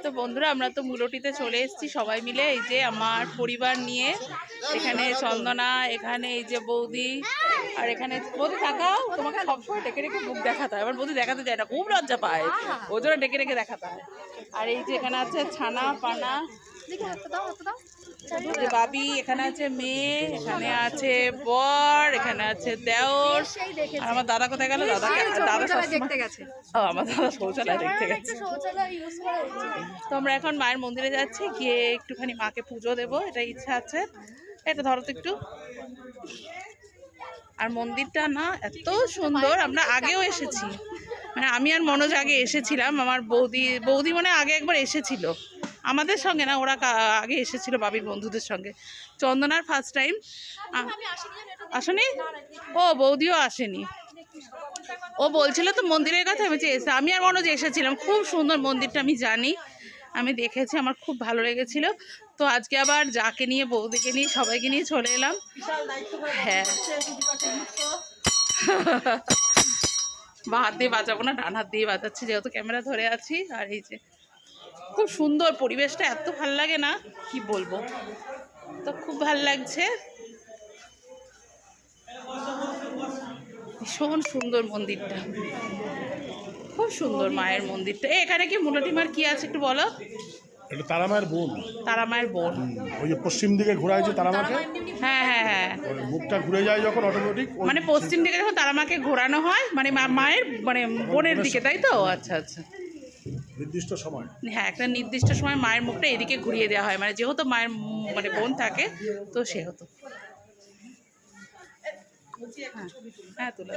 তো বন্ধুরা আমরা তো মুলোটিতে চলে এসেছি সবাই মিলে, এই যে আমার পরিবার নিয়ে। এখানে চন্দনা, এখানে এই যে বৌদি, আর এখানে বৌদি তাকাও, তোমাকে সবসময় ডেকে ডেকে মুখ দেখাতে হয়, আবার বৌদি দেখাতে যায় না, খুব লজ্জা পায়, ওই জন্য ডেকে ডেকে দেখাতে হয়। আর এই যে এখানে আছে ছানা পানা, বাবি, এখানে আছে মেয়ে, এখানে আছে বর, এখানে আছে দেওর। আর আমার দাদা কোথায় গেল? দাদা দেখতে গেছে। ও, আমার দাদা শৌচালয় দেখতে গেছে। তো আমরা এখন মায়ের মন্দিরে যাচ্ছি, গিয়ে একটুখানি মাকে পুজো দেবো, এটা ইচ্ছা আছে। এটা ধরো তো একটু। আর মন্দিরটা না এত সুন্দর, আমরা আগেও এসেছি, মানে আমি আর মনোজ আগে এসেছিলাম, আমার বৌদি মনে আগে একবার এসেছিল আমাদের সঙ্গে, না ওরা আগে এসেছিল বাবির বন্ধুদের সঙ্গে। চন্দনার ফার্স্ট টাইম। আসেনি? ও বৌদিও আসেনি, ও বলছিল তো মন্দিরের কথা। আমি আর মনোজ এসেছিলাম, খুব সুন্দর মন্দিরটা, আমি জানি, আমি দেখেছি, আমার খুব ভালো লেগেছিল। তো আজকে আবার যাকে নিয়ে, বৌদিকে নিয়ে, সবাইকে নিয়ে চলে এলাম। হ্যাঁ, বা হাত দিয়ে বাজাবো না, ডান হাত দিয়ে বাজাচ্ছি যেহেতু ক্যামেরা ধরে আছি। আর এই যে খুব সুন্দর পরিবেশটা, এত ভাল লাগে না কি বলবো, তো খুব ভাল লাগছে, ভীষণ সুন্দর মন্দিরটা, খুব সুন্দর মায়ের মন্দিরটা। এখানে কি মুলোটিমার কি আছে একটু বলো? এটা তারামায়ের বোন। তারামায়ের বোন, ওই যে পশ্চিম দিকে ঘোরায় যে তারামাকে। হ্যাঁ হ্যাঁ হ্যাঁ, মুখটা ঘুরে যায় যখন অটোমেটিক, মানে পশ্চিম দিকে যখন তারামাকে ঘোরানো হয়, মানে মায়ের মানে বোনের দিকে, তাই তো? আচ্ছা আচ্ছা, নির্দিষ্ট সময়। হ্যাঁ, একটা নির্দিষ্ট সময় মায়ের মুখটা এদিকে ঘুরিয়ে দেওয়া হয়, মানে যেহেতু মায়ের মানে বোন থাকে তো সেহেতু। হ্যাঁ তুলো।